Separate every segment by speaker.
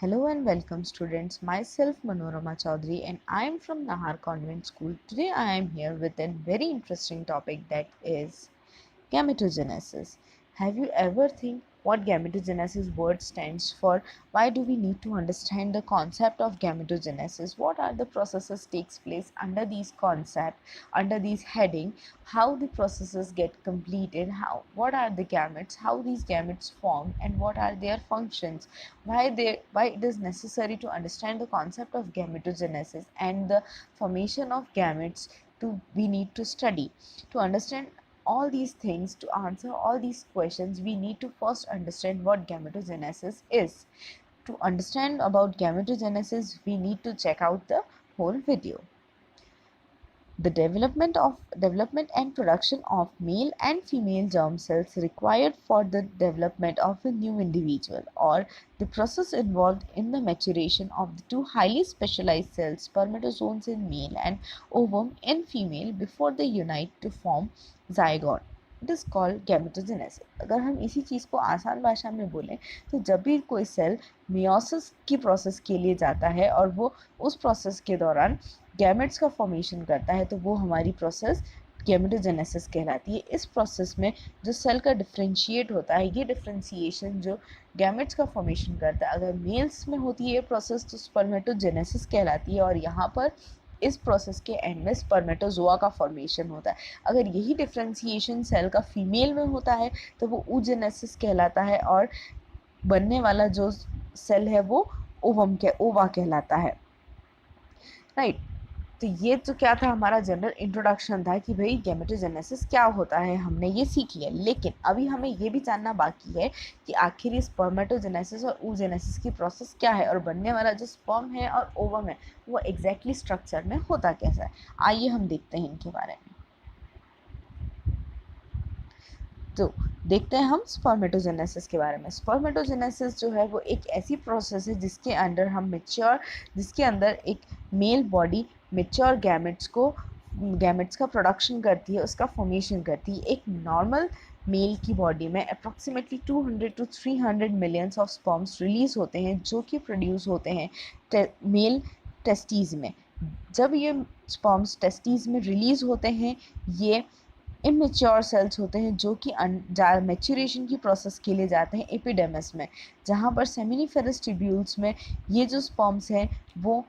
Speaker 1: Hello and welcome students. Myself Manorama Chaudhary and I am from Nahar Convent School. Today I am here with a very interesting topic that is gametogenesis. Have you ever think what gametogenesis word stands for? Why do we need to understand the concept of gametogenesis? What are the processes takes place under these concept, under these heading? How the processes get completed? What are the gametes? How these gametes form and what are their functions? Why it is necessary to understand the concept of gametogenesis and the formation of gametes we need to study to understand all these things. To answer all these questions, we need to first understand what gametogenesis is. To understand about gametogenesis, we need to check out the whole video. The development and production of male and female germ cells required for the development of a new individual, or the process involved in the maturation of the two highly specialized cells, spermatozoons in male and ovum in female, before they unite to form zygote. It is called gametogenesis. अगर हम इसी चीज़ को आसान भाषा में बोलें तो जब भी कोई सेल मियोसिस की प्रोसेस के लिए जाता है और वो उस प्रोसेस के दौरान गैमेट्स का फॉर्मेशन करता है तो वो हमारी प्रोसेस गैमेटोजेनेसिस कहलाती है. इस प्रोसेस में जो सेल का डिफ्रेंशिएट होता है, ये डिफ्रेंशिएशन जो गैमेट्स का फॉर्मेशन करता है, अगर मेल्स में होती है ये प्रोसेस तो स्पर्मेटोजेनेसिस कहलाती है, और यहाँ पर इस प्रोसेस के एंड में स्पर्मेटोजोआ का फॉर्मेशन होता है. अगर यही डिफ्रेंशिएशन सेल का फीमेल में होता है तो वो oogenesis कहलाता है, और बनने वाला जो सेल है वो ओवा कहलाता है. राइट. तो ये तो क्या था, हमारा जनरल इंट्रोडक्शन था कि भाई गैमेटोजेनेसिस क्या होता है, हमने ये सीख लिया. लेकिन अभी हमें ये भी जानना बाकी है कि आखिर ये स्पर्मेटोजेनेसिस और oogenesis की प्रोसेस क्या है, और बनने वाला जो स्पर्म है और ओवम है वो एग्जैक्टली स्ट्रक्चर में होता कैसा है. आइए हम देखते हैं इनके बारे में. तो देखते हैं हम स्पर्मेटोजेनेसिस के बारे में. स्पर्मेटोजेनेसिस जो है वो एक ऐसी प्रोसेस है जिसके अंदर एक मेल बॉडी मेच्योर गैमेट्स का प्रोडक्शन करती है, उसका फॉर्मेशन करती है. एक नॉर्मल मेल की बॉडी में approximately 200 to 300 millions of sperms release होते हैं जो कि प्रोड्यूस होते हैं मेल टेस्टीज में. जब ये स्पर्म्स टेस्टीज में रिलीज होते हैं, ये इमेच्योर सेल्स होते हैं जो कि मैच्योरेशन की प्रोसेस के लिए जाते हैं एपिडेमिस में, जहाँ पर सेमिनिफेरस ट्यूब्यूल्स में ये जो स्पर्म्स हैं वो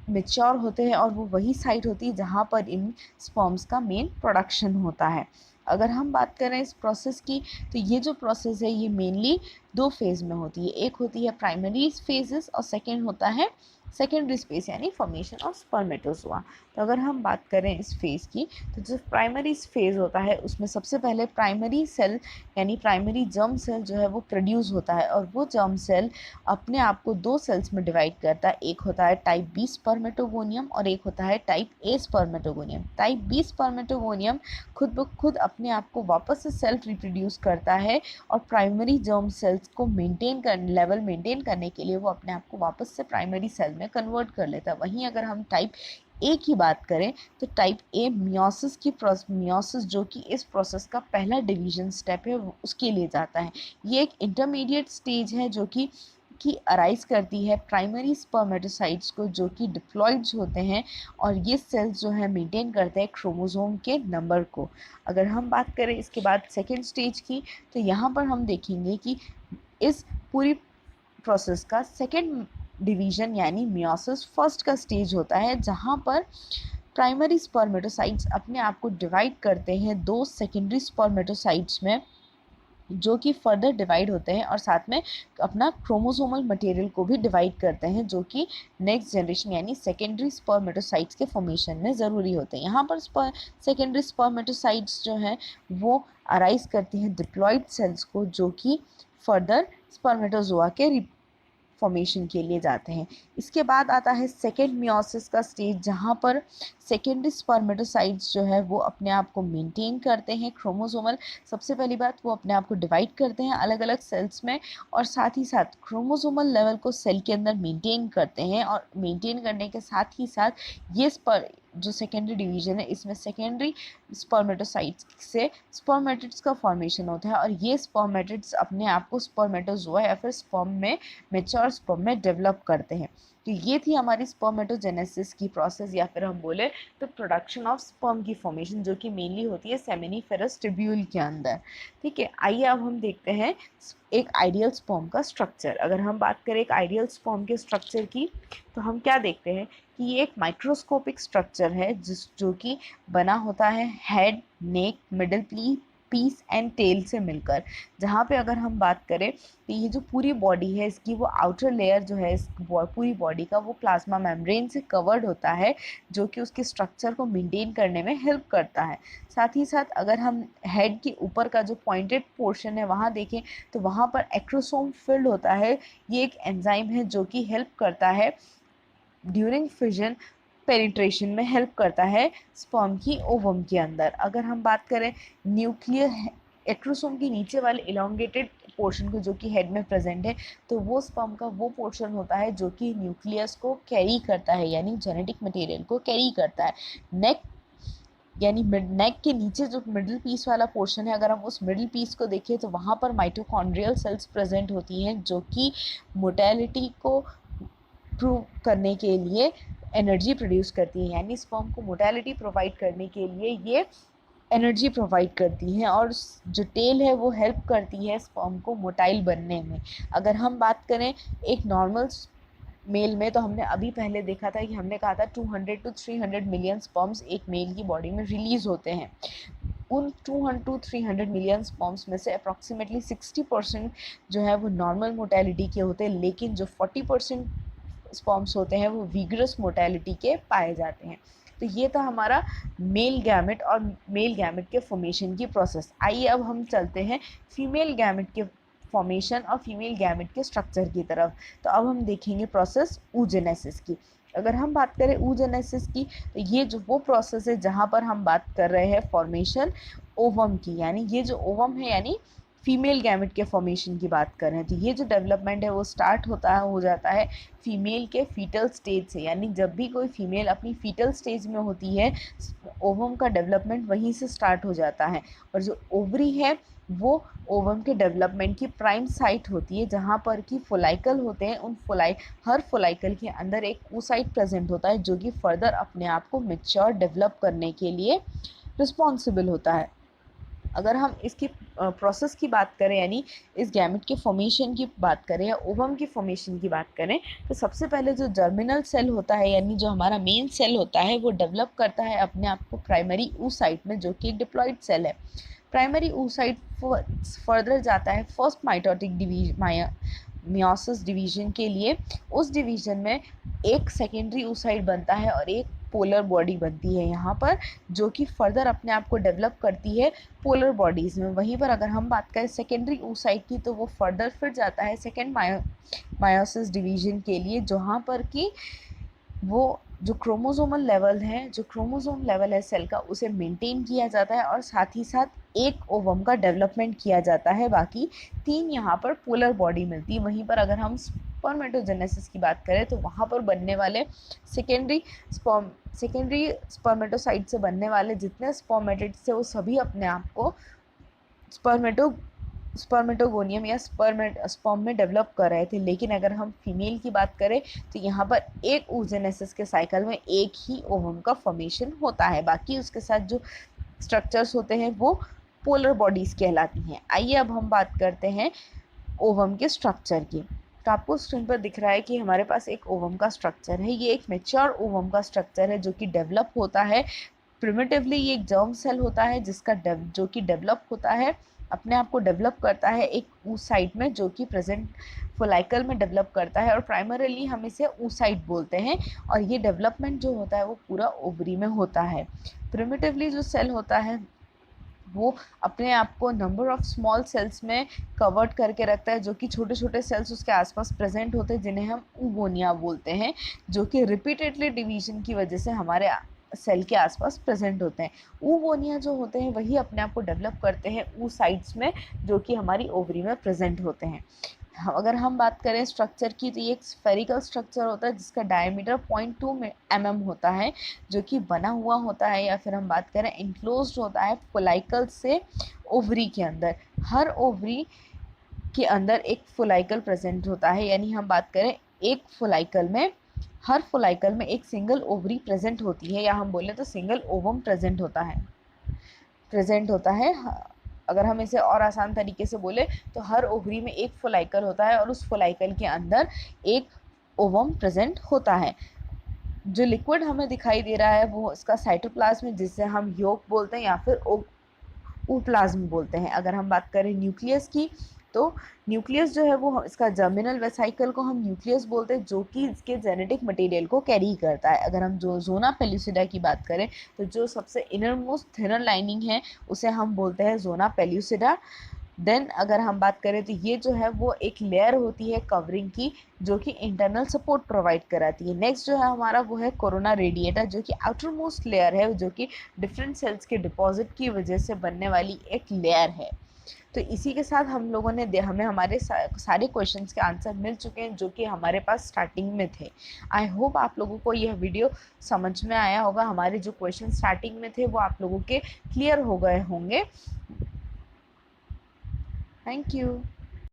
Speaker 1: मेच्योर होते हैं, और वो वही साइट होती है जहाँ पर इन स्पर्म्स का मेन प्रोडक्शन होता है. अगर हम बात करें इस प्रोसेस की, तो ये जो प्रोसेस है ये मेनली दो फेज़ में होती है. एक होती है प्राइमरी फेजेस और सेकेंड होता है सेकेंडरी स्पेस यानी फॉर्मेशन ऑफ स्पर्मेटोजोआ. तो अगर हम बात करें इस फेज़ की, तो जो प्राइमरी फेज़ होता है उसमें सबसे पहले प्राइमरी सेल यानी प्राइमरी जर्म सेल जो है वो प्रोड्यूस होता है, और वो जर्म सेल अपने आप को दो सेल्स में डिवाइड करता है. एक होता है टाइप बी स्पर्मेटोगोनियम और एक होता है type A spermatogonium. Type B spermatogonium खुद ब खुद अपने आप को वापस से सेल्फ रिप्रोड्यूस करता है, और प्राइमरी जर्म सेल्स को लेवल मेंटेन करने के लिए वो अपने आप को वापस से प्राइमरी सेल में कन्वर्ट कर लेता है. वहीं अगर हम टाइप ए की बात करें तो टाइप ए मियोसिस जो कि इस प्रोसेस का पहला डिवीजन स्टेप है उसके लिए जाता है. ये एक इंटरमीडिएट स्टेज है जो कि अराइज करती है प्राइमरी स्पर्मेटोसाइट्स को जो कि डिप्लॉइड्स होते हैं, और ये सेल्स जो है मेंटेन करते हैं क्रोमोसोम के नंबर को. अगर हम बात करें इसके बाद सेकेंड स्टेज की, तो यहाँ पर हम देखेंगे कि इस पूरी प्रोसेस का सेकेंड डिवीजन यानी मियोसिस फर्स्ट का स्टेज होता है, जहाँ पर प्राइमरी स्पर्मेटोसाइट्स अपने आप को डिवाइड करते हैं दो सेकेंडरी स्पर्मेटोसाइट्स में, जो कि फर्दर डिवाइड होते हैं और साथ में अपना क्रोमोसोमल मटेरियल को भी डिवाइड करते हैं, जो कि नेक्स्ट जनरेशन यानी सेकेंडरी स्पर्मेटोसाइट्स के फॉर्मेशन में ज़रूरी होते हैं. यहाँ पर सेकेंडरी स्पर्मेटोसाइट्स जो हैं वो अराइज करती हैं डिप्लॉइड सेल्स को, जो कि फर्दर स्पर्मेटोजोआ के फॉर्मेशन के लिए जाते हैं. इसके बाद आता है सेकेंड मियोसिस का स्टेज, जहाँ पर सेकेंडरी स्पर्मेटोसाइट्स जो है वो अपने आप को मेंटेन करते हैं क्रोमोसोमल. सबसे पहली बात, वो अपने आप को डिवाइड करते हैं अलग अलग सेल्स में, और साथ ही साथ क्रोमोसोमल लेवल को सेल के अंदर मेंटेन करते हैं, और मेंटेन करने के साथ ही साथ ये जो सेकेंडरी डिवीजन है इसमें सेकेंडरी स्पर्मेटोसाइट्स से स्पर्मेटिड्स का फॉर्मेशन होता है और ये स्पर्मेटिड्स अपने आप को स्पर्मेटोजोआ या फिर स्पर्म में मैच्योर स्पर्म में डेवलप करते हैं। तो ये थी हमारी स्पर्मेटोजेनेसिस की प्रोसेस या फिर हम बोले तो प्रोडक्शन ऑफ स्पर्म की फॉर्मेशन, जो कि मेनली होती है सेमिनिफेरस ट्यूब्यूल के अंदर। ठीक है, आइए अब हम देखते हैं एक आइडियल स्पर्म का स्ट्रक्चर। अगर हम बात करें एक आइडियल स्पर्म के स्ट्रक्चर की तो हम क्या देखते हैं कि ये एक माइक्रोस्कोपिक स्ट्रक्चर है जो कि बना होता है head, neck, middle piece and tail से मिलकर। जहाँ पे अगर हम बात करें तो ये जो पूरी बॉडी है इसकी वो आउटर लेयर जो है इस पूरी बॉडी का वो प्लाज्मा मेम्ब्रेन से कवर्ड होता है, जो कि उसके स्ट्रक्चर को मेंटेन करने में हेल्प करता है। साथ ही साथ अगर हम हेड के ऊपर का जो पॉइंटेड पोर्शन है वहाँ देखें तो वहाँ पर एक्रोसोम फिल्ड होता है। ये एक एंजाइम है जो कि हेल्प करता है ड्यूरिंग फिजन पेनिट्रेशन में हेल्प करता है स्पर्म की ओवम के अंदर। अगर हम बात करें न्यूक्लियर एक्रोसोम के नीचे वाले इलोंगेटेड पोर्शन को जो कि हेड में प्रेजेंट है, तो वो स्पर्म का वो पोर्शन होता है जो कि न्यूक्लियस को कैरी करता है, यानी जेनेटिक मटेरियल को कैरी करता है। नेक यानी नेक के नीचे जो मिडिल पीस वाला पोर्शन है, अगर हम उस मिडिल पीस को देखें तो वहाँ पर माइटोकॉन्ड्रियल सेल्स प्रेजेंट होती हैं जो कि मोटेलिटी को प्रूव करने के लिए एनर्जी प्रोड्यूस करती है, यानी स्पर्म को मोटेलिटी प्रोवाइड करने के लिए ये एनर्जी प्रोवाइड करती हैं। और जो टेल है वो हेल्प करती है स्पर्म को मोटाइल बनने में। अगर हम बात करें एक नॉर्मल मेल में, तो हमने अभी पहले देखा था कि हमने कहा था 200 to 300 मिलियन स्पर्म्स एक मेल की बॉडी में रिलीज होते हैं। उन 200 to 300 मिलियन स्पर्म्स में से अप्रॉक्सीमेटली 60% जो है वो नॉर्मल मोटेलिटी के होते हैं, लेकिन जो 40% स्पर्म्स होते हैं वो विगरस मोटेलिटी के पाए जाते हैं। तो ये था हमारा मेल गैमेट और मेल गैमेट के फॉर्मेशन की प्रोसेस। आइए अब हम चलते हैं फीमेल गैमेट के फॉर्मेशन और फीमेल गैमेट के स्ट्रक्चर की तरफ। तो अब हम देखेंगे प्रोसेस oogenesis की। अगर हम बात करें oogenesis की तो ये जो वो प्रोसेस है जहाँ पर हम बात कर रहे हैं फॉर्मेशन ओवम की, यानी ये जो ओवम है यानी फीमेल गैमेट के फॉर्मेशन की बात करें तो ये जो डेवलपमेंट है वो स्टार्ट हो जाता है फीमेल के फीटल स्टेज से, यानी जब भी कोई फीमेल अपनी फीटल स्टेज में होती है ओवम का डेवलपमेंट वहीं से स्टार्ट हो जाता है। और जो ओवरी है वो ओवम के डेवलपमेंट की प्राइम साइट होती है, जहाँ पर कि फोलाइकल होते हैं। उन हर फोलाइकल के अंदर एक oocyte प्रेजेंट होता है जो कि फर्दर अपने आप को मैच्योर डेवलप करने के लिए रिस्पॉन्सिबल होता है। अगर हम इसकी प्रोसेस की बात करें, यानी इस गैमेट के फॉर्मेशन की बात करें या ओवम की फॉर्मेशन की बात करें, तो सबसे पहले जो जर्मिनल सेल होता है यानी जो हमारा मेन सेल होता है वो डेवलप करता है अपने आप को प्राइमरी oocyte में, जो कि एक डिप्लॉइड सेल है। प्राइमरी oocyte फर्दर जाता है फर्स्ट माइटोटिक मियोसिस डिवीजन के लिए। उस डिवीजन में एक सेकेंडरी oocyte बनता है और एक पोलर बॉडी बनती है यहाँ पर, जो कि फर्दर अपने आप को डेवलप करती है पोलर बॉडीज़ में। वहीं पर अगर हम बात करें सेकेंडरी oocyte की तो वो फर्दर फिर जाता है सेकेंड मायोसिस डिवीजन के लिए, जहाँ पर कि वो जो क्रोमोसोमल लेवल है, जो क्रोमोसोम लेवल है सेल का, उसे मेंटेन किया जाता है और साथ ही साथ एक ओवम का डेवलपमेंट किया जाता है। बाकी 3 यहाँ पर पोलर बॉडी मिलती है। वहीं पर अगर हम स्पर्मेटोजेनेसिस की बात करें तो वहाँ पर बनने वाले सेकेंडरी स्पर्मेटोसाइट से बनने वाले जितने स्पर्मेटिड्स थे वो सभी अपने आप को स्पर्मेटोगोनियम या स्पर्म में डेवलप कर रहे थे। लेकिन अगर हम फीमेल की बात करें तो यहाँ पर एक oogenesis के साइकिल में एक ही ओवम का फॉर्मेशन होता है, बाकी उसके साथ जो स्ट्रक्चर्स होते हैं वो पोलर बॉडीज़ कहलाती हैं। आइए अब हम बात करते हैं ओवम के स्ट्रक्चर की। तो आपको स्क्रीन पर दिख रहा है कि हमारे पास एक ओवम का स्ट्रक्चर है। ये एक मैच्योर ओवम का स्ट्रक्चर है जो कि डेवलप होता है प्रिमिटिवली। ये एक जर्म सेल होता है जो कि डेवलप होता है, अपने आप को डेवलप करता है एक oocyte में, जो कि प्रेजेंट फोलाइकल में डेवलप करता है और प्राइमरीली हम इसे oocyte बोलते हैं। और ये डेवलपमेंट जो होता है वो पूरा ओवरी में होता है। प्रिमिटिवली जो सेल होता है वो अपने आप को नंबर ऑफ स्मॉल सेल्स में कवर्ड करके रखता है, जो कि छोटे छोटे सेल्स उसके आसपास प्रेजेंट होते हैं जिन्हें हम oogonia बोलते हैं, जो कि रिपीटेडली डिवीजन की वजह से हमारे सेल के आसपास प्रेजेंट होते हैं। oogonia जो होते हैं वही अपने आप को डेवलप करते हैं oocytes में, जो कि हमारी ओवरी में प्रेजेंट होते हैं। अगर हम बात करें स्ट्रक्चर की, तो ये एक स्फेरिकल स्ट्रक्चर होता है जिसका डायमीटर 0.2 mm होता है, जो कि बना हुआ होता है, या फिर हम बात करें इनक्लोज्ड होता है फोलाइकल से ओवरी के अंदर। हर ओवरी के अंदर एक फोलाइकल प्रेजेंट होता है, यानी हम बात करें एक फोलाइकल में, हर फोलाइकल में एक सिंगल ओवरी प्रेजेंट होती है, या हम बोले तो सिंगल ओवम प्रेजेंट होता है। अगर हम इसे और आसान तरीके से बोले तो हर ओवरी में एक फोलाइकल होता है और उस फोलाइकल के अंदर एक ओवम प्रेजेंट होता है। जो लिक्विड हमें दिखाई दे रहा है वो इसका साइटोप्लाज्म है, जिसे हम योक बोलते हैं या फिर ओप्लाज्म बोलते हैं। अगर हम बात करें न्यूक्लियस की, तो न्यूक्लियस जो है वो इसका जर्मिनल वेसाइकल को हम न्यूक्लियस बोलते हैं, जो कि इसके जेनेटिक मटेरियल को कैरी करता है। अगर हम जो जोना पेल्यूसिडा की बात करें, तो जो सबसे इनर मोस्ट थिनर लाइनिंग है उसे हम बोलते हैं जोना पेल्यूसिडा। देन अगर हम बात करें तो ये जो है वो एक लेयर होती है कवरिंग की, जो कि इंटरनल सपोर्ट प्रोवाइड कराती है। नेक्स्ट जो है हमारा वो है कोरोना रेडिएटा, जो कि आउटर मोस्ट लेयर है, जो कि डिफरेंट सेल्स के डिपॉजिट की वजह से बनने वाली एक लेयर है। तो इसी के साथ हम लोगों ने हमें हमारे सारे क्वेश्चंस के आंसर मिल चुके हैं, जो कि हमारे पास स्टार्टिंग में थे। आई होप आप लोगों को यह वीडियो समझ में आया होगा। हमारे जो क्वेश्चन स्टार्टिंग में थे वो आप लोगों के क्लियर हो गए होंगे। Thank you.